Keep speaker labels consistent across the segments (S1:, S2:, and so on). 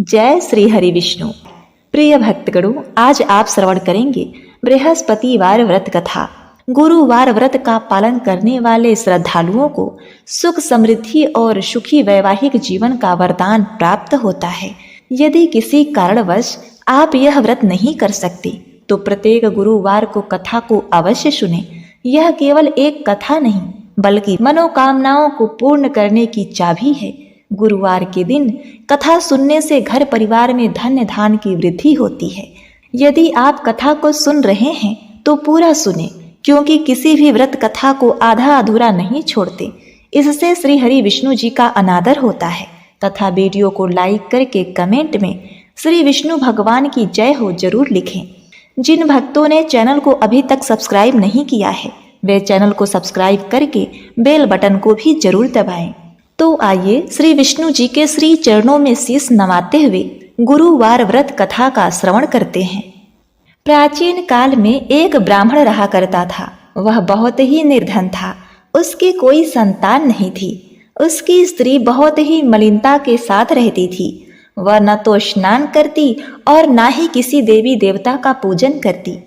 S1: जय श्री हरि विष्णु। प्रिय भक्तगणों, आज आप श्रवण करेंगे बृहस्पतिवार व्रत कथा। गुरुवार व्रत का पालन करने वाले श्रद्धालुओं को सुख समृद्धि और सुखी वैवाहिक जीवन का वरदान प्राप्त होता है। यदि किसी कारणवश आप यह व्रत नहीं कर सकते तो प्रत्येक गुरुवार को कथा को अवश्य सुने। यह केवल एक कथा नहीं बल्कि मनोकामनाओं को पूर्ण करने की चाबी है। गुरुवार के दिन कथा सुनने से घर परिवार में धन धान की वृद्धि होती है। यदि आप कथा को सुन रहे हैं तो पूरा सुने, क्योंकि किसी भी व्रत कथा को आधा अधूरा नहीं छोड़ते। इससे श्री हरि विष्णु जी का अनादर होता है तथा वीडियो को लाइक करके कमेंट में श्री विष्णु भगवान की जय हो जरूर लिखें। जिन भक्तों ने चैनल को अभी तक सब्सक्राइब नहीं किया है वे चैनल को सब्सक्राइब करके बेल बटन को भी जरूर दबाएं। तो आइए श्री विष्णु जी के श्री चरणों में शीश नवाते हुए गुरुवार व्रत कथा का श्रवण करते हैं। प्राचीन काल में एक ब्राह्मण रहा करता था। वह बहुत ही निर्धन था। उसकी कोई संतान नहीं थी। उसकी स्त्री बहुत ही मलिनता के साथ रहती थी। वह न तो स्नान करती और न ही किसी देवी देवता का पूजन करती।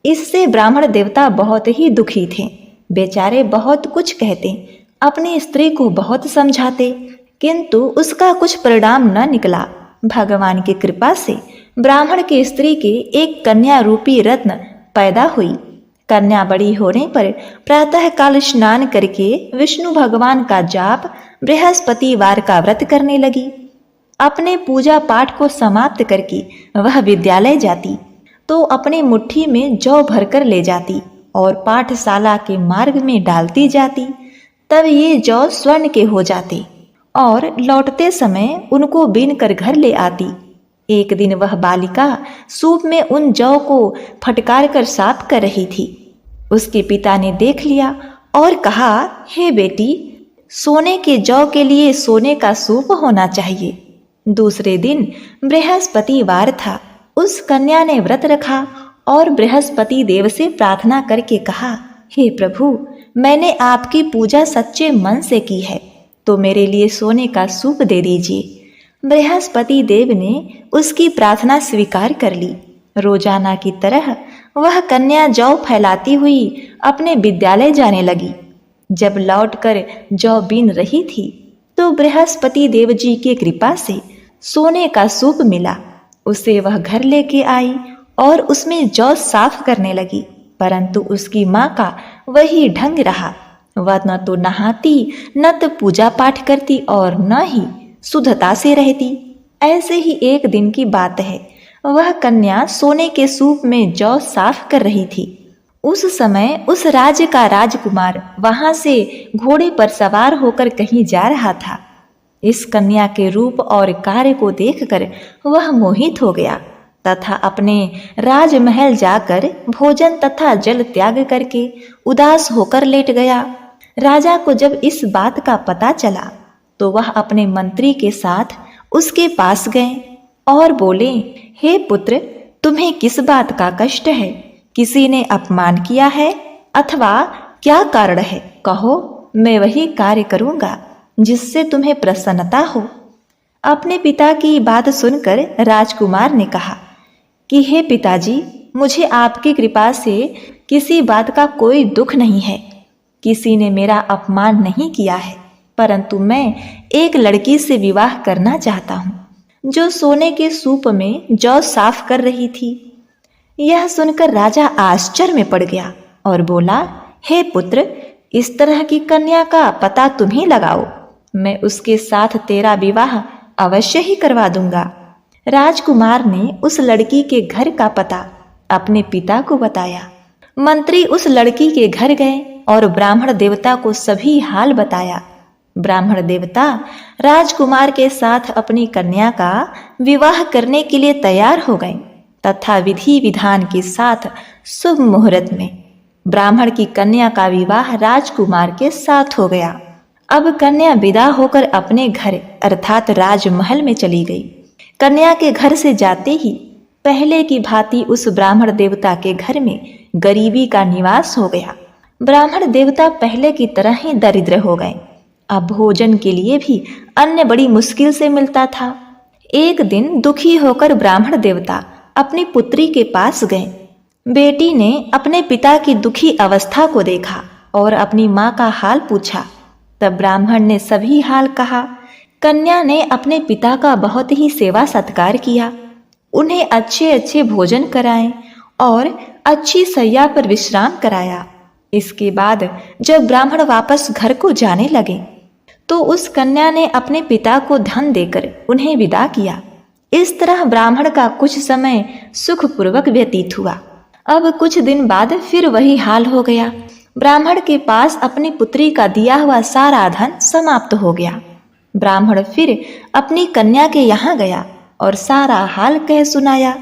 S1: इससे ब्राह्मण देवता बहुत ही दुखी थे। बेचारे बहुत कुछ कहते, अपनी स्त्री को बहुत समझाते, किंतु उसका कुछ परिणाम न निकला। भगवान की कृपा से ब्राह्मण की स्त्री के एक कन्या रूपी रत्न पैदा हुई। कन्या बड़ी होने पर प्रातः काल स्नान करके विष्णु भगवान का जाप, बृहस्पतिवार का व्रत करने लगी। अपने पूजा पाठ को समाप्त करके वह विद्यालय जाती तो अपने मुट्ठी में जौ भरकर ले जाती और पाठशाला के मार्ग में डालती जाती। तब ये जौ स्वर्ण के हो जाते और लौटते समय उनको बीन कर घर ले आती। एक दिन वह बालिका सूप में उन जौ को फटकार कर साफ कर रही थी। उसके पिता ने देख लिया और कहा, हे बेटी, सोने के जौ के लिए सोने का सूप होना चाहिए। दूसरे दिन बृहस्पतिवार था। उस कन्या ने व्रत रखा और बृहस्पति देव से प्रार्थना करके कहा, हे प्रभु, मैंने आपकी पूजा सच्चे मन से की है तो मेरे लिए सोने का सूप दे दीजिए। बृहस्पति देव ने उसकी प्रार्थना स्वीकार कर ली। रोजाना की तरह वह कन्या जौ फैलाती हुई अपने विद्यालय जाने लगी। जब लौटकर जौ बीन रही थी तो बृहस्पति देव जी की कृपा से सोने का सूप मिला। उसे वह घर लेके आई और उसमें जौ साफ करने लगी, परंतु उसकी माँ का वही ढंग रहा। वह न तो नहाती, न तो पूजा पाठ करती और न ही शुद्धता से रहती। ऐसे ही एक दिन की बात है, वह कन्या सोने के सूप में जौ साफ कर रही थी। उस समय उस राज्य का राजकुमार वहां से घोड़े पर सवार होकर कहीं जा रहा था। इस कन्या के रूप और कार्य को देखकर वह मोहित हो गया तथा अपने राजमहल जाकर भोजन तथा जल त्याग करके उदास होकर लेट गया। राजा को जब इस बात का पता चला तो वह अपने मंत्री के साथ उसके पास गए और बोले, हे पुत्र, तुम्हें किस बात का कष्ट है? किसी ने अपमान किया है अथवा क्या कारण है? कहो, मैं वही कार्य करूंगा जिससे तुम्हें प्रसन्नता हो। अपने पिता की बात सुनकर राजकुमार ने कहा कि हे पिताजी, मुझे आपकी कृपा से किसी बात का कोई दुख नहीं है। किसी ने मेरा अपमान नहीं किया है, परंतु मैं एक लड़की से विवाह करना चाहता हूँ जो सोने के सूप में जौ साफ कर रही थी। यह सुनकर राजा आश्चर्य में पड़ गया और बोला, हे पुत्र, इस तरह की कन्या का पता तुम ही लगाओ। मैं उसके साथ तेरा विवाह अवश्य ही करवा दूंगा। राजकुमार ने उस लड़की के घर का पता अपने पिता को बताया। मंत्री उस लड़की के घर गए और ब्राह्मण देवता को सभी हाल बताया। ब्राह्मण देवता राजकुमार के साथ अपनी कन्या का विवाह करने के लिए तैयार हो गए तथा विधि विधान के साथ शुभ मुहूर्त में ब्राह्मण की कन्या का विवाह राजकुमार के साथ हो गया। अब कन्या विदा होकर अपने घर अर्थात राजमहल में चली गई। कन्या के घर से जाते ही पहले की भांति उस ब्राह्मण देवता के घर में गरीबी का निवास हो गया। ब्राह्मण देवता पहले की तरह ही दरिद्र हो गए। अब भोजन के लिए भी अन्न बड़ी मुश्किल से मिलता था। एक दिन दुखी होकर ब्राह्मण देवता अपनी पुत्री के पास गए। बेटी ने अपने पिता की दुखी अवस्था को देखा और अपनी माँ का हाल पूछा। तब ब्राह्मण ने सभी हाल कहा। कन्या ने अपने पिता का बहुत ही सेवा सत्कार किया, उन्हें अच्छे अच्छे भोजन कराए और अच्छी सैया पर विश्राम कराया। इसके बाद जब ब्राह्मण वापस घर को जाने लगे तो उस कन्या ने अपने पिता को धन देकर उन्हें विदा किया। इस तरह ब्राह्मण का कुछ समय सुखपूर्वक व्यतीत हुआ। अब कुछ दिन बाद फिर वही हाल हो गया। ब्राह्मण के पास अपनी पुत्री का दिया हुआ सारा धन समाप्त हो गया। ब्राह्मण फिर अपनी कन्या के यहाँ गया और सारा हाल कह सुनाया।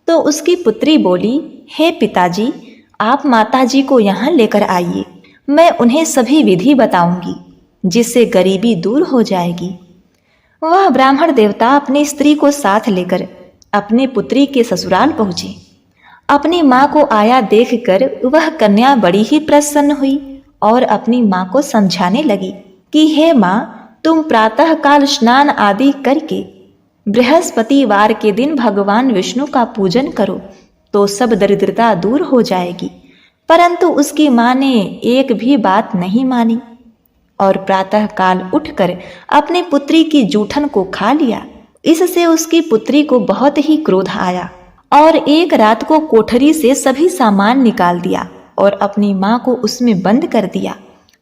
S1: तो उसकी पुत्री बोली, हे पिताजी, आप माताजी को यहाँ लेकर आइए, मैं उन्हें सभी विधि बताऊंगी जिससे गरीबी दूर हो जाएगी। वह ब्राह्मण देवता अपनी स्त्री को साथ लेकर अपने पुत्री के ससुराल पहुंचे। अपनी माँ को आया देखकर वह कन्या बड़ी ही प्रसन्न हुई और अपनी माँ को समझाने लगी कि हे माँ, तुम प्रातः काल स्नान आदि करके बृहस्पतिवार के दिन भगवान विष्णु का पूजन करो तो सब दरिद्रता दूर हो जाएगी। परंतु उसकी माँ ने एक भी बात नहीं मानी और प्रातः काल उठकर अपनी पुत्री की जूठन को खा लिया। इससे उसकी पुत्री को बहुत ही क्रोध आया और एक रात को कोठरी से सभी सामान निकाल दिया और अपनी माँ को उसमें बंद कर दिया।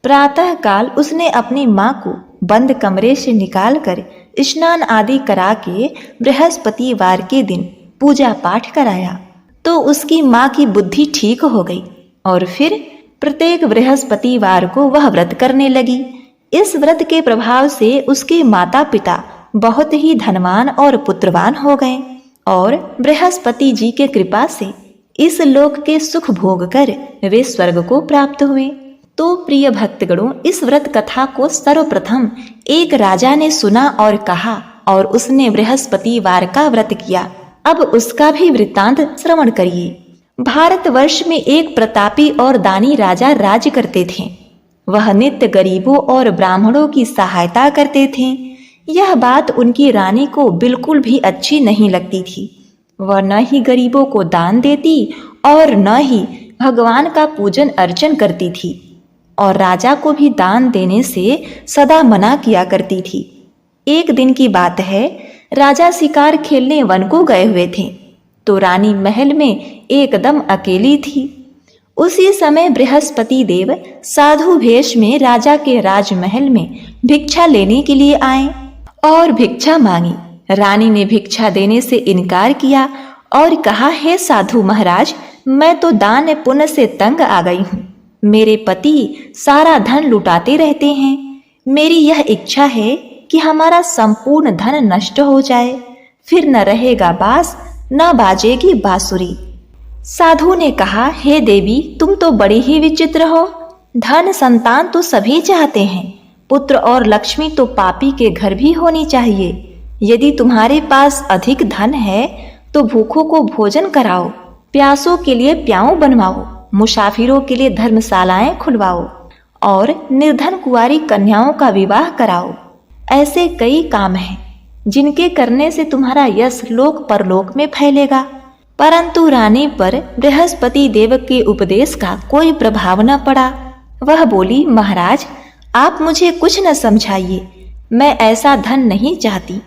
S1: प्रातः काल उसने अपनी माँ को बंद कमरे से निकालकर स्नान आदि करा के बृहस्पतिवार के दिन पूजा पाठ कराया तो उसकी माँ की बुद्धि ठीक हो गई और फिर प्रत्येक बृहस्पतिवार को वह व्रत करने लगी। इस व्रत के प्रभाव से उसके माता पिता बहुत ही धनवान और पुत्रवान हो गए और बृहस्पति जी के कृपा से इस लोक के सुख भोग कर वे स्वर्ग को प्राप्त हुए। तो प्रिय भक्तगणों, इस व्रत कथा को सर्वप्रथम एक राजा ने सुना और कहा और उसने बृहस्पतिवार का व्रत किया। अब उसका भी वृत्तांत श्रवण करिए। भारतवर्ष में एक प्रतापी और दानी राजा राज्य करते थे। वह नित्य गरीबों और ब्राह्मणों की सहायता करते थे। यह बात उनकी रानी को बिल्कुल भी अच्छी नहीं लगती थी। वह न ही गरीबों को दान देती और न ही भगवान का पूजन अर्चन करती थी और राजा को भी दान देने से सदा मना किया करती थी। एक दिन की बात है, राजा शिकार खेलने वन को गए हुए थे तो रानी महल में एकदम अकेली थी। उसी समय बृहस्पति देव साधु वेश में राजा के राजमहल में भिक्षा लेने के लिए आए और भिक्षा मांगी। रानी ने भिक्षा देने से इनकार किया और कहा, हे साधु महाराज, मैं तो दान पुण्य से तंग आ गई हूँ। मेरे पति सारा धन लुटाते रहते हैं। मेरी यह इच्छा है कि हमारा संपूर्ण धन नष्ट हो जाए, फिर न रहेगा बांस न बाजेगी बांसुरी। साधु ने कहा, हे देवी, तुम तो बड़ी ही विचित्र हो। धन संतान तो सभी चाहते हैं, पुत्र और लक्ष्मी तो पापी के घर भी होनी चाहिए। यदि तुम्हारे पास अधिक धन है तो भूखों को भोजन कराओ, प्यासों के लिए प्याऊ बनवाओ, मुसाफिरों के लिए धर्मशालाएं खुलवाओ और निर्धन कुंवारी कन्याओं का विवाह कराओ। ऐसे कई काम हैं जिनके करने से तुम्हारा यश लोक परलोक में फैलेगा। परंतु रानी पर बृहस्पति देव के उपदेश का कोई प्रभाव न पड़ा। वह बोली, महाराज, आप मुझे कुछ न समझाइए। मैं ऐसा धन नहीं चाहती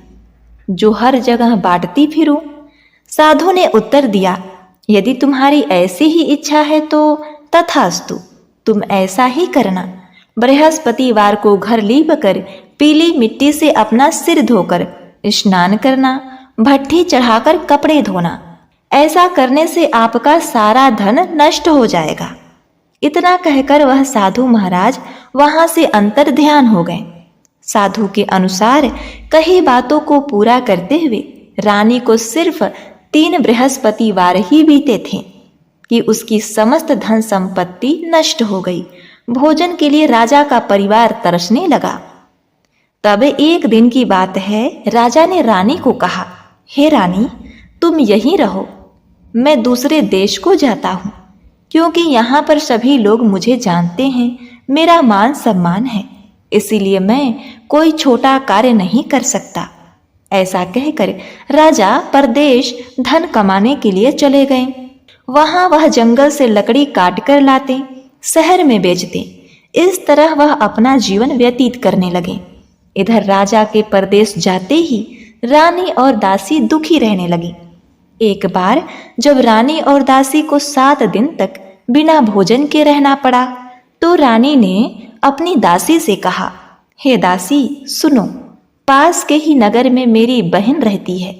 S1: जो हर जगह बांटती फिरूं। साधु ने उत्तर दिया, यदि तुम्हारी ऐसी ही इच्छा है तो तथास्तु, तुम ऐसा ही करना। बृहस्पतिवार को घर लीप कर पीली मिट्टी से अपना सिर धोकर स्नान करना, भट्ठी चढ़ाकर कपड़े धोना। ऐसा करने से आपका सारा धन नष्ट हो जाएगा। इतना कहकर वह साधु महाराज वहां से अंतर ध्यान हो गए। साधु के अनुसार कई बातों को पूरा करते हुए रानी को सिर्फ 3 बृहस्पतिवार ही बीते थे कि उसकी समस्त धन संपत्ति नष्ट हो गई। भोजन के लिए राजा का परिवार तरसने लगा। तब एक दिन की बात है, राजा ने रानी को कहा, हे रानी, तुम यहीं रहो, मैं दूसरे देश को जाता हूँ, क्योंकि यहाँ पर सभी लोग मुझे जानते हैं, मेरा मान सम्मान है, इसीलिए मैं कोई छोटा कार्य नहीं कर सकता। ऐसा कहकर राजा परदेश धन कमाने के लिए चले गए। वहां वह जंगल से लकड़ी काट कर लाते, शहर में बेचते। इस तरह वह अपना जीवन व्यतीत करने लगे। इधर राजा के परदेश जाते ही रानी और दासी दुखी रहने लगी। एक बार जब रानी और दासी को 7 दिन तक बिना भोजन के रहना पड़ा, तो रानी ने अपनी दासी से कहा, हे दासी सुनो, पास के ही नगर में मेरी बहन रहती है।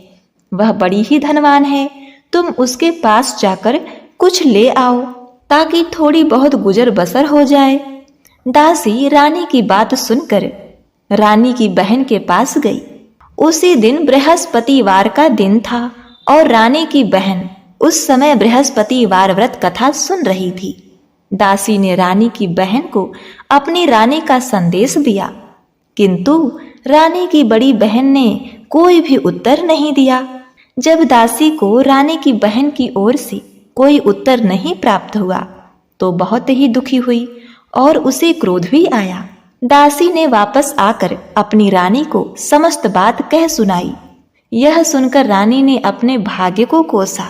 S1: वह बड़ी ही धनवान है। तुम उसके पास जाकर कुछ ले आओ ताकि थोड़ी बहुत गुजर बसर हो जाए। दासी रानी की बात सुनकर रानी की बहन के पास गई। उसी दिन बृहस्पतिवार का दिन था और रानी की बहन उस समय बृहस्पतिवार व्रत कथा सुन रही थी। दासी ने रानी की बहन को अपनी रानी का संदेश दिया, किंतु रानी की बड़ी बहन ने कोई भी उत्तर नहीं दिया। जब दासी को रानी की बहन की ओर से कोई उत्तर नहीं प्राप्त हुआ तो बहुत ही दुखी हुई और उसे क्रोध भी आया। दासी ने वापस आकर अपनी रानी को समस्त बात कह सुनाई। यह सुनकर रानी ने अपने भाग्य को कोसा।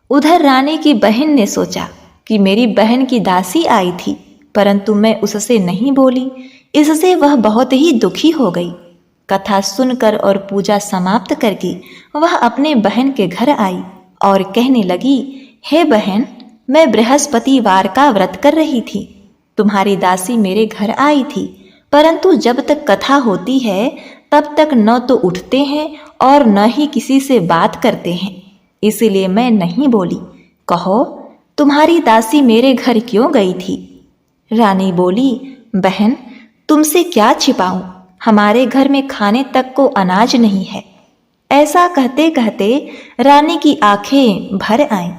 S1: उधर रानी की बहन ने सोचा कि मेरी बहन की दासी आई थी, परंतु मैं उससे नहीं बोली, इससे वह बहुत ही दुखी हो गई। कथा सुनकर और पूजा समाप्त करके वह अपने बहन के घर आई और कहने लगी, हे बहन, मैं बृहस्पतिवार का व्रत कर रही थी। तुम्हारी दासी मेरे घर आई थी, परंतु जब तक कथा होती है तब तक न तो उठते हैं और न ही किसी से बात करते हैं, इसीलिए मैं नहीं बोली। कहो, तुम्हारी दासी मेरे घर क्यों गई थी? रानी बोली, बहन, तुमसे क्या छिपाऊं, हमारे घर में खाने तक को अनाज नहीं है। ऐसा कहते कहते रानी की आंखें भर आईं।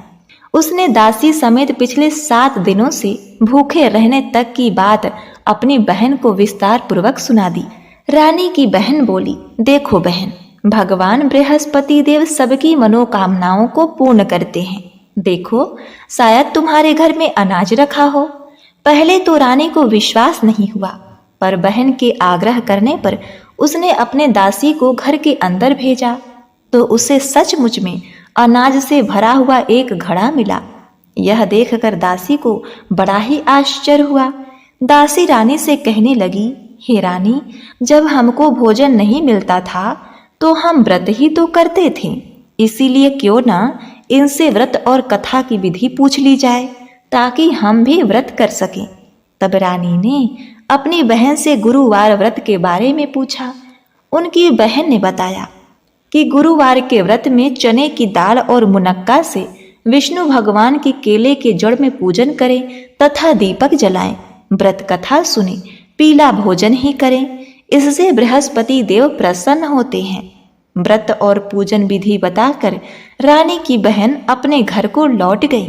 S1: उसने दासी समेत पिछले 7 दिनों से भूखे रहने तक की बात अपनी बहन को विस्तार पूर्वक सुना दी। रानी की बहन बोली, देखो बहन, भगवान बृहस्पति देव सबकी मनोकामनाओं को पूर्ण करते हैं। देखो, शायद तुम्हारे घर में अनाज रखा हो। पहले तो रानी को विश्वास नहीं हुआ, पर बहन के आग्रह करने पर उसने अपने दासी को घर के अंदर भेजा तो उसे सचमुच में अनाज से भरा हुआ एक घड़ा मिला। यह देखकर दासी को बड़ा ही आश्चर्य हुआ। दासी रानी से कहने लगी, हे रानी, जब हमको भोजन नहीं मिलता था तो हम व्रत ही तो करते थे, इसीलिए क्यों ना इनसे व्रत और कथा की विधि पूछ ली जाए ताकि हम भी व्रत कर सकें। तब रानी ने अपनी बहन से गुरुवार व्रत के बारे में पूछा। उनकी बहन ने बताया कि गुरुवार के व्रत में चने की दाल और मुनक्का से विष्णु भगवान की केले के जड़ में पूजन करें तथा दीपक जलाएं, व्रत कथा सुने, पीला भोजन ही करें, इससे बृहस्पति देव प्रसन्न होते हैं। व्रत और पूजन विधि बताकर रानी की बहन अपने घर को लौट गई।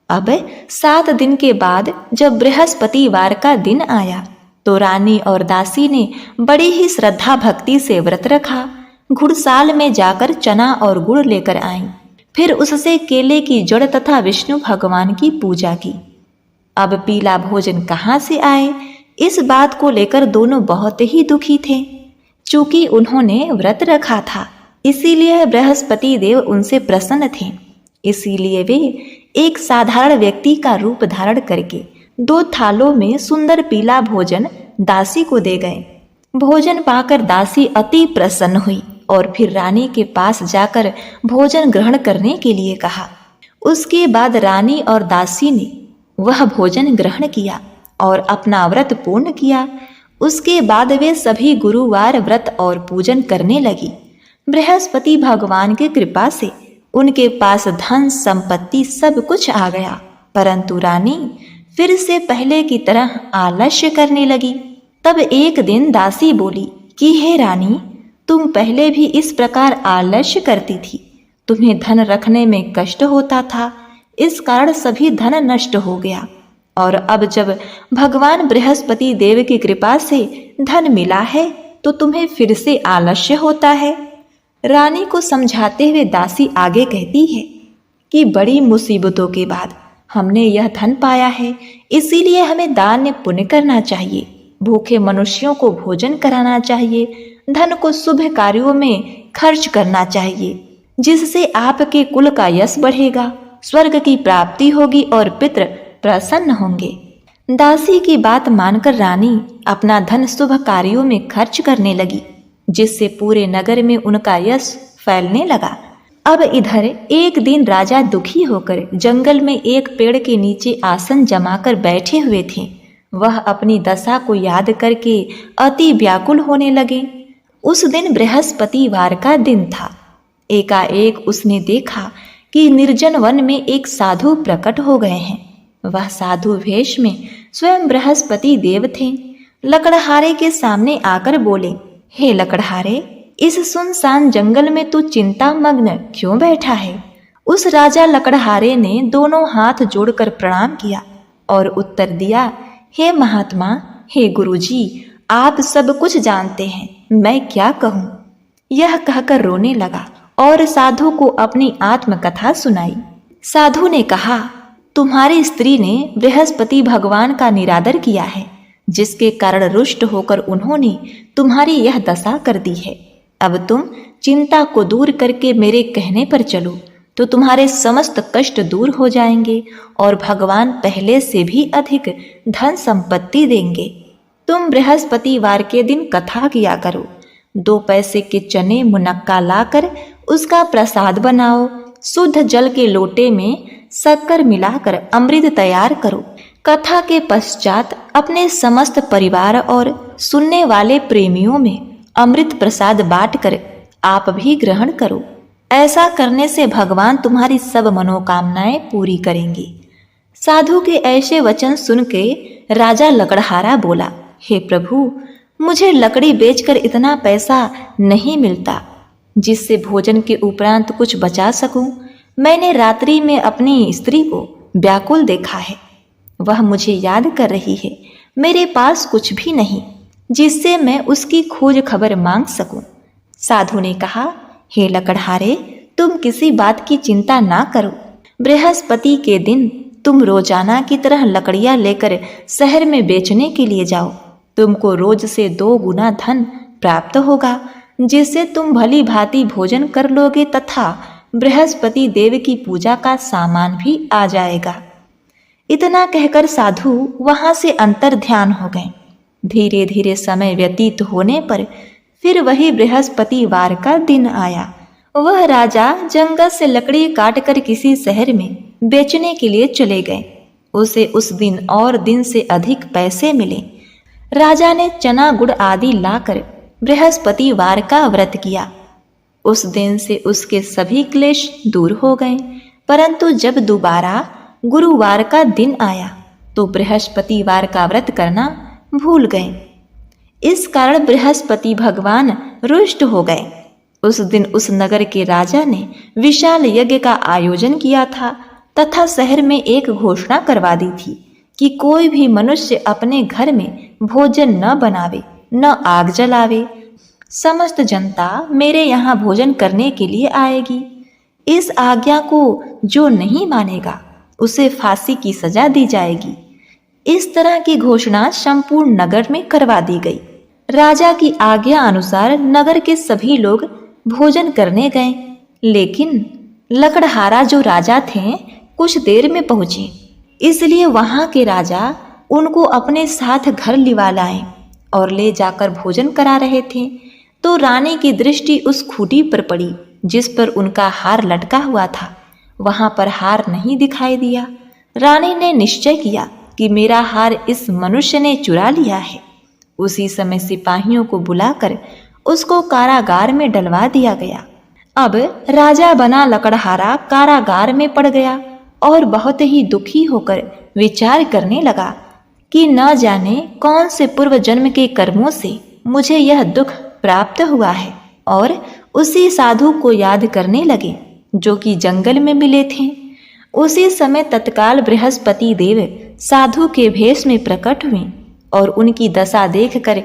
S1: अब 7 दिन के बाद जब बृहस्पतिवार का दिन आया तो रानी और दासी ने बड़ी ही श्रद्धा भक्ति से व्रत रखा। घुड़साल में जाकर चना और गुड़ लेकर आईं, फिर उससे केले की जड़ तथा विष्णु भगवान की पूजा की। अब पीला भोजन कहाँ से आए, इस बात को लेकर दोनों बहुत ही दुखी थे। चूंकि उन्होंने व्रत रखा था, इसीलिए बृहस्पति देव उनसे प्रसन्न थे। इसीलिए वे एक साधारण व्यक्ति का रूप धारण करके 2 थालों में सुंदर पीला भोजन दासी को दे गए। भोजन पाकर दासी अति प्रसन्न हुई और फिर रानी के पास जाकर भोजन ग्रहण करने के लिए कहा। उसके बाद रानी और दासी ने वह भोजन ग्रहण किया और अपना व्रत पूर्ण किया। उसके बाद वे सभी गुरुवार व्रत और पूजन करने लगी। बृहस्पति भगवान की कृपा से उनके पास धन संपत्ति सब कुछ आ गया, परंतु रानी फिर से पहले की तरह आलस्य करने लगी। तब एक दिन दासी बोली कि हे रानी, तुम पहले भी इस प्रकार आलस्य करती थी। तुम्हें धन रखने में कष्ट होता था, इस कारण सभी धन नष्ट हो गया, और अब जब भगवान बृहस्पति देव की कृपा से धन मिला है तो तुम्हें फिर से आलस्य होता है। रानी को समझाते हुए दासी आगे कहती है कि बड़ी मुसीबतों के बाद हमने यह धन पाया है, इसीलिए हमें दान पुण्य करना चाहिए, भूखे मनुष्यों को भोजन कराना चाहिए, धन को शुभ कार्यों में खर्च करना चाहिए, जिससे आपके कुल का यश बढ़ेगा, स्वर्ग की प्राप्ति होगी और पितृ प्रसन्न होंगे। दासी की बात मानकर रानी अपना धन शुभ कार्यों में खर्च करने लगी, जिससे पूरे नगर में उनका यश फैलने लगा। अब इधर एक दिन राजा दुखी होकर जंगल में एक पेड़ के नीचे आसन जमाकर बैठे हुए थे। वह अपनी दशा को याद करके अति व्याकुल होने लगे। उस दिन बृहस्पतिवार का दिन था। एकाएक उसने देखा कि निर्जन वन में एक साधु प्रकट हो गए हैं। वह साधु वेश में स्वयं बृहस्पति देव थे। लकड़हारे के सामने आकर बोले, हे लकड़हारे, इस सुनसान जंगल में तू चिंता मग्न क्यों बैठा है? उस राजा लकड़हारे ने दोनों हाथ जोड़कर प्रणाम किया और उत्तर दिया, हे महात्मा, हे गुरुजी, आप सब कुछ जानते हैं, मैं क्या कहूँ? यह कहकर रोने लगा और साधु को अपनी आत्मकथा सुनाई। साधु ने कहा, तुम्हारी स्त्री ने बृहस्पति भगवान का निरादर किया है, जिसके कारण रुष्ट होकर उन्होंने तुम्हारी यह दशा कर दी है। अब तुम चिंता को दूर करके मेरे कहने पर चलो, तो तुम्हारे समस्त कष्ट दूर हो जाएंगे और भगवान पहले से भी अधिक धन संपत्ति देंगे। तुम बृहस्पतिवार के दिन कथा किया करो। 2 पैसे के चने मुनक्का लाकर उसका प्रसाद बनाओ। शुद्ध जल के लोटे में शक्कर मिलाकर अमृत तैयार करो। कथा के पश्चात अपने समस्त परिवार और सुनने वाले प्रेमियों में अमृत प्रसाद बांटकर आप भी ग्रहण करो। ऐसा करने से भगवान तुम्हारी सब मनोकामनाएं पूरी करेंगे। साधु के ऐसे वचन सुन के राजा लकड़हारा बोला, हे प्रभु, मुझे लकड़ी बेचकर इतना पैसा नहीं मिलता जिससे भोजन के उपरांत कुछ बचा सकूं। मैंने रात्रि में अपनी स्त्री को व्याकुल देखा है। वह मुझे याद कर रही है। मेरे पास कुछ भी नहीं जिससे मैं उसकी खोज खबर मांग सकूं। साधु ने कहा, हे लकड़हारे, तुम किसी बात की चिंता ना करो। बृहस्पति के दिन तुम रोजाना की तरह लकड़ियां लेकर शहर में बेचने के लिए जाओ। तुमको रोज से 2 गुना धन प्राप्त होगा, जिससे तुम भली भांति भोजन कर लोगे तथा बृहस्पति देव की पूजा का सामान भी आ जाएगा। इतना कहकर साधु वहां से अंतर ध्यान हो गए। धीरे धीरे समय व्यतीत होने पर फिर वही बृहस्पतिवार का दिन आया। वह राजा जंगल से लकड़ी काटकर किसी शहर में बेचने के लिए चले गए। उसे उस दिन और दिन से अधिक पैसे मिले। राजा ने चना गुड़ आदि लाकर बृहस्पतिवार का व्रत किया। उस दिन से उसके सभी क्लेश दूर हो गए। परंतु जब दोबारा गुरुवार का दिन आया तो बृहस्पतिवार का व्रत करना भूल गए। इस कारण बृहस्पति भगवान रुष्ट हो गए। उस दिन उस नगर के राजा ने विशाल यज्ञ का आयोजन किया था तथा शहर में एक घोषणा करवा दी थी कि कोई भी मनुष्य अपने घर में भोजन न बनावे, न आग जलावे। समस्त जनता मेरे यहाँ भोजन करने के लिए आएगी। इस आज्ञा को जो नहीं मानेगा उसे फांसी की सजा दी जाएगी। इस तरह की घोषणा संपूर्ण नगर में करवा दी गई। राजा की आज्ञा अनुसार नगर के सभी लोग भोजन करने गए, लेकिन लकड़हारा जो राजा थे कुछ देर में पहुंचे। इसलिए वहां के राजा उनको अपने साथ घर लिवा लाए और ले जाकर भोजन करा रहे थे तो रानी की दृष्टि उस खूंटी पर पड़ी जिस पर उनका हार लटका हुआ था। वहां पर हार नहीं दिखाई दिया। रानी ने निश्चय किया कि मेरा हार इस मनुष्य ने चुरा लिया है। उसी समय सिपाहियों को बुलाकर उसको कारागार में डलवा दिया गया। अब राजा बना लकड़हारा कारागार में पड़ गया और बहुत ही दुखी होकर विचार करने लगा कि न जाने कौन से पूर्व जन्म के कर्मों से मुझे यह दुख प्राप्त हुआ है, और उसी साधु को याद करने लगे जो कि जंगल में मिले थे। उसी समय तत्काल बृहस्पति देव साधु के भेष में प्रकट हुए और उनकी दशा देखकर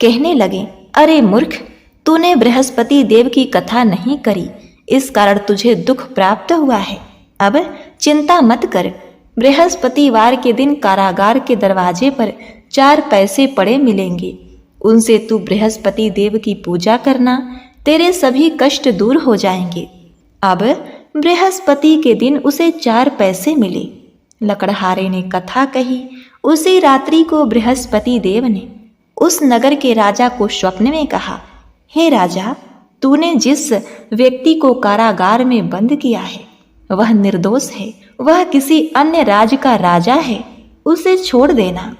S1: कहने लगे, अरे मूर्ख, तूने बृहस्पति देव की कथा नहीं करी, इस कारण तुझे दुख प्राप्त हुआ है। अब चिंता मत कर। बृहस्पतिवार के दिन कारागार के दरवाजे पर 4 पैसे पड़े मिलेंगे। उनसे तू बृहस्पति देव की पूजा करना, तेरे सभी कष्ट दूर हो जाएंगे। अब बृहस्पति के दिन उसे 4 पैसे मिले। लकड़हारे ने कथा कही। उसी रात्रि को बृहस्पति देव ने उस नगर के राजा को स्वप्न में कहा, हे राजा, तूने जिस व्यक्ति को कारागार में बंद किया है वह निर्दोष है, वह किसी अन्य राज्य का राजा है, उसे छोड़ देना।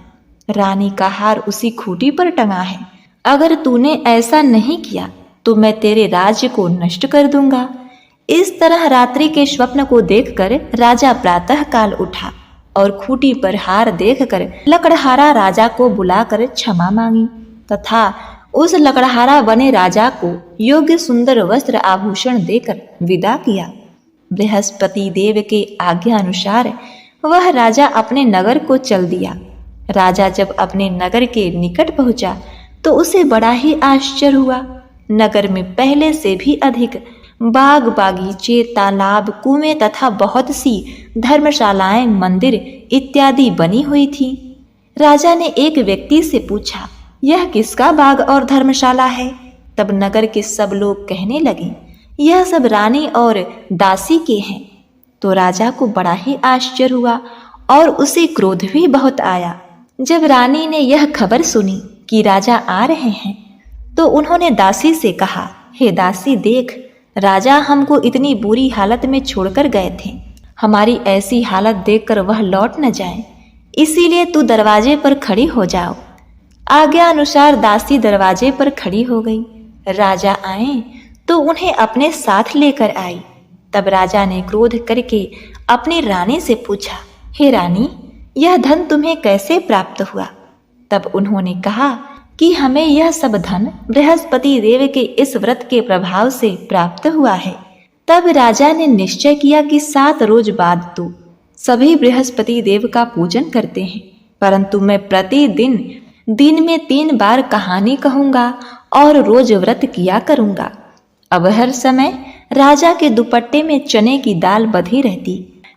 S1: रानी का हार उसी खूंटी पर टंगा है, अगर तूने ऐसा नहीं किया तो मैं तेरे राज्य को नष्ट कर दूंगा। इस तरह रात्रि के स्वप्न को देखकर राजा प्रातः काल उठा और खूंटी पर हार देखकर लकड़हारा राजा को बुलाकर क्षमा मांगी तथा उस लकड़हारा बने राजा को योग्य सुंदर वस्त्र आभूषण देकर विदा किया। बृहस्पति देव के आज्ञा अनुसार वह राजा अपने नगर को चल दिया। राजा जब अपने नगर के निकट पहुंचा तो उसे बड़ा ही आश्चर्य हुआ। नगर में पहले से भी अधिक बाग बागीचे, तालाब, कुएं तथा बहुत सी धर्मशालाएं, मंदिर इत्यादि बनी हुई थी। राजा ने एक व्यक्ति से पूछा, यह किसका बाग और धर्मशाला है? तब नगर के सब लोग कहने लगे, यह सब रानी और दासी के हैं। तो राजा को बड़ा ही आश्चर्य हुआ और उसे क्रोध भी बहुत आया। जब रानी ने यह खबर सुनी कि राजा आ रहे हैं तो उन्होंने दासी से कहा, हे दासी, देख, राजा हमको इतनी बुरी हालत में छोड़कर गए थे। हमारी ऐसी हालत देखकर वह लौट न जाए, इसीलिए तू दरवाजे पर खड़ी हो जाओ। आज्ञा अनुसार दासी दरवाजे पर खड़ी हो गई। राजा आए तो उन्हें अपने साथ लेकर आई। तब राजा ने क्रोध करके अपनी रानी से पूछा, हे रानी, यह धन तुम्हें कैसे प्राप्त हुआ? तब उन्होंने कहा कि हमें यह सब धन बृहस्पति देव के इस व्रत के प्रभाव से प्राप्त हुआ है। तब राजा ने निश्चय किया कि 7 रोज बाद तो सभी बृहस्पति देव का पूजन करते हैं, परंतु मैं प्रतिदिन दिन में 3 बार कहानी कहूंगा और रोज व्रत किया करूंगा। अब हर समय राजा के दुपट्टे में चने की दाल बधी रहती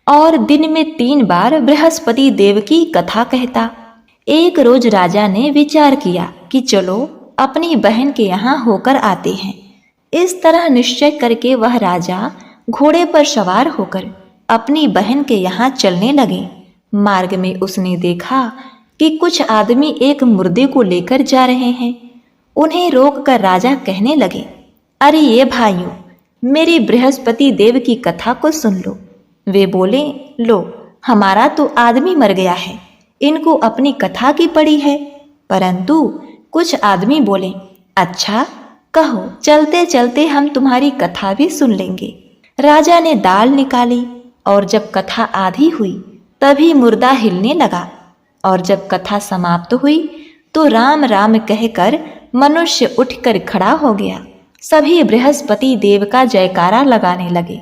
S1: और दिन में 3 बार बृहस्पति देव की कथा कहता। एक रोज राजा ने विचार किया कि चलो अपनी बहन के यहाँ होकर आते हैं। इस तरह निश्चय करके वह राजा घोड़े पर सवार होकर अपनी बहन के यहाँ चलने लगे। मार्ग में उसने देखा कि कुछ आदमी एक मुर्दे को लेकर जा रहे हैं। उन्हें रोककर राजा कहने लगे, अरे ये भाइयों, मेरी बृहस्पति देव की कथा को सुन लो। वे बोले, लो, हमारा तो आदमी मर गया है, इनको अपनी कथा की पड़ी है। परंतु कुछ आदमी बोले, अच्छा, कहो, चलते चलते हम तुम्हारी कथा भी सुन लेंगे। राजा ने दाल निकाली और जब कथा आधी हुई तभी मुर्दा हिलने लगा और जब कथा समाप्त हुई तो राम राम कहकर मनुष्य उठकर खड़ा हो गया। सभी बृहस्पति देव का जयकारा लगाने लगे।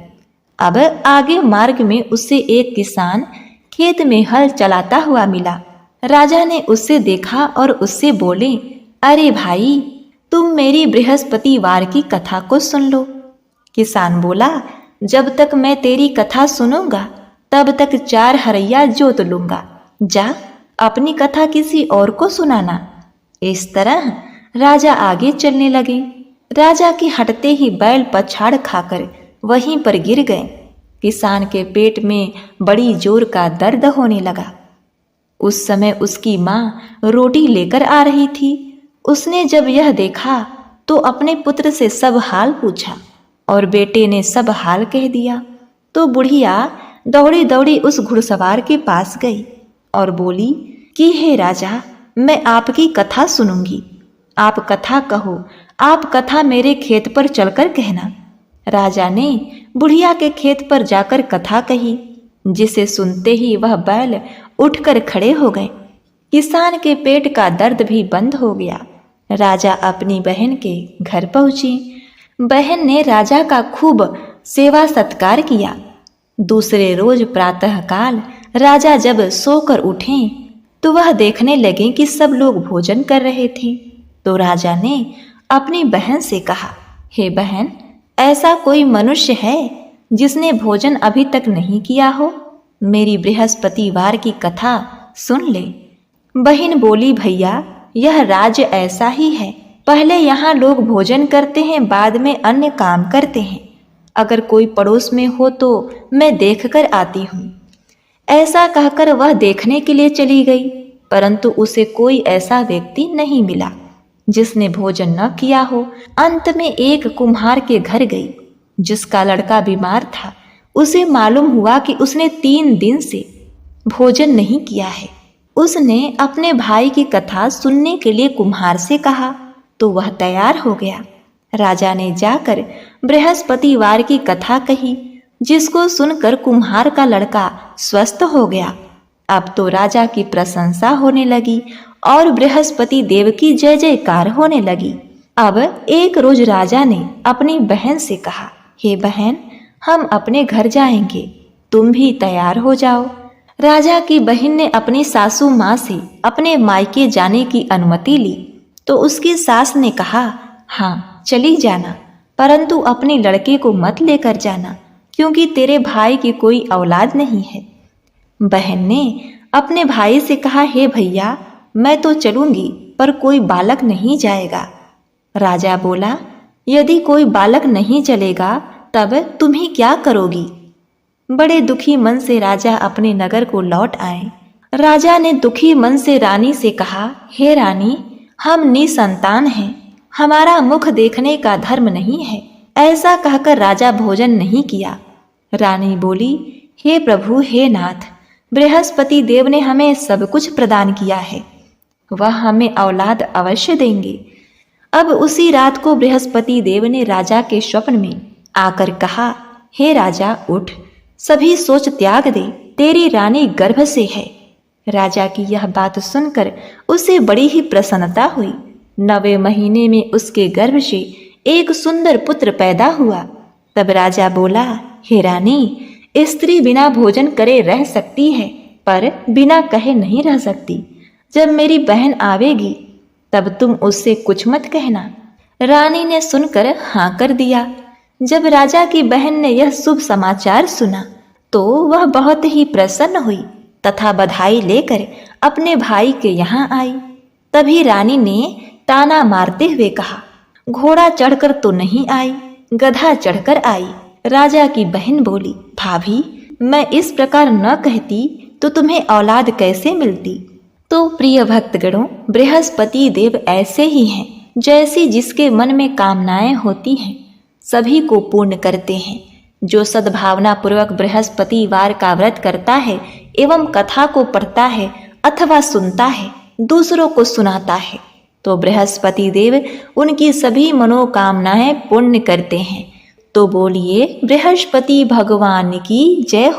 S1: अब आगे मार्ग में उसे एक किसान खेत में हल चलाता हुआ मिला। राजा ने उसे देखा और उससे बोले, अरे भाई, तुम मेरी बृहस्पतिवार की कथा को सुन लो। किसान बोला, जब तक मैं तेरी कथा सुनूंगा तब तक 4 हरैया जोत लूंगा। जा, अपनी कथा किसी और को सुनाना। इस तरह राजा आगे चलने लगे। राजा के हटते ही बैल पछाड़ खाकर वहीं पर गिर गए। किसान के पेट में बड़ी जोर का दर्द होने लगा। उस समय उसकी माँ रोटी लेकर आ रही थी। उसने जब यह देखा तो अपने पुत्र से सब हाल पूछा और बेटे ने सब हाल कह दिया। तो बुढ़िया दौड़ी दौड़ी उस घुड़सवार के पास गई और बोली कि हे राजा, मैं आपकी कथा सुनूंगी। आप कथा कहो, आप कथा मेरे खेत पर चलकर कहना। राजा ने बुढ़िया के खेत पर जाकर कथा कही, जिसे सुनते ही वह बैल उठकर खड़े हो गए। किसान के पेट का दर्द भी बंद हो गया। राजा अपनी बहन के घर पहुंची। बहन ने राजा का खूब सेवा सत्कार किया। दूसरे रोज प्रातःकाल राजा जब सोकर उठे तो वह देखने लगे कि सब लोग भोजन कर रहे थे। तो राजा ने अपनी बहन से कहा, हे बहन, ऐसा कोई मनुष्य है जिसने भोजन अभी तक नहीं किया हो? मेरी बृहस्पतिवार की कथा सुन ले। बहन बोली, भैया, यह राज्य ऐसा ही है, पहले यहाँ लोग भोजन करते हैं, बाद में अन्य काम करते हैं। अगर कोई पड़ोस में हो तो मैं देखकर आती हूँ। ऐसा कहकर वह देखने के लिए चली गई, परंतु उसे कोई ऐसा व्यक्ति नहीं मिला जिसने भोजन न किया हो। अंत में एक कुम्हार के घर गई, जिसका लड़का बीमार था। उसे मालूम हुआ कि उसने 3 दिन से भोजन नहीं किया है। उसने अपने भाई की कथा सुनने के लिए कुम्हार से कहा तो वह तैयार हो गया। राजा ने जाकर बृहस्पतिवार की कथा कही, जिसको सुनकर कुम्हार का लड़का स्वस्थ हो गया। अब तो राजा की प्रशंसा होने लगी और बृहस्पति देव की जय जयकार होने लगी। अब एक रोज राजा ने अपनी बहन से कहा, हे बहन, हम अपने घर जाएंगे, तुम भी तैयार हो जाओ। राजा की बहन ने अपनी सासू माँ से अपने मायके जाने की अनुमति ली तो उसकी सास ने कहा, हाँ चली जाना, परंतु अपने लड़के को मत लेकर जाना, क्योंकि तेरे भाई की कोई औलाद नहीं है। बहन ने अपने भाई से कहा, हे भैया, मैं तो चलूंगी, पर कोई बालक नहीं जाएगा। राजा बोला, यदि कोई बालक नहीं चलेगा तब तुम ही क्या करोगी। बड़े दुखी मन से राजा अपने नगर को लौट आए। राजा ने दुखी मन से रानी से कहा, हे रानी, हम निसंतान हैं, हमारा मुख देखने का धर्म नहीं है। ऐसा कहकर राजा भोजन नहीं किया। रानी बोली, हे प्रभु, हे नाथ, बृहस्पति देव ने हमें सब कुछ प्रदान किया है, वह हमें औलाद अवश्य देंगे। अब उसी रात को बृहस्पति देव ने राजा के स्वप्न में आकर कहा, हे राजा, उठ, सभी सोच त्याग दे, तेरी रानी गर्भ से है। राजा की यह बात सुनकर उसे बड़ी ही प्रसन्नता हुई। 9वें महीने में उसके गर्भ से एक सुंदर पुत्र पैदा हुआ। तब राजा बोला, हे रानी, स्त्री बिना भोजन करे रह सकती है, पर बिना कहे नहीं रह सकती। जब मेरी बहन आवेगी तब तुम उससे कुछ मत कहना। रानी ने सुनकर हाँ कर दिया। जब राजा की बहन ने यह शुभ समाचार सुना तो वह बहुत ही प्रसन्न हुई तथा बधाई लेकर अपने भाई के यहाँ आई। तभी रानी ने ताना मारते हुए कहा, घोड़ा चढ़कर तो नहीं आई, गधा चढ़कर आई। राजा की बहन बोली, भाभी, मैं इस प्रकार न कहती तो तुम्हें औलाद कैसे मिलती। तो प्रिय भक्तगणों, बृहस्पति देव ऐसे ही हैं, जैसी जिसके मन में कामनाएं होती हैं सभी को पूर्ण करते हैं। जो सद्भावना पूर्वक बृहस्पतिवार का व्रत करता है एवं कथा को पढ़ता है अथवा सुनता है, दूसरों को सुनाता है, तो बृहस्पति देव उनकी सभी मनोकामनाएं पूर्ण करते हैं। तो बोलिए बृहस्पति भगवान की जय हो।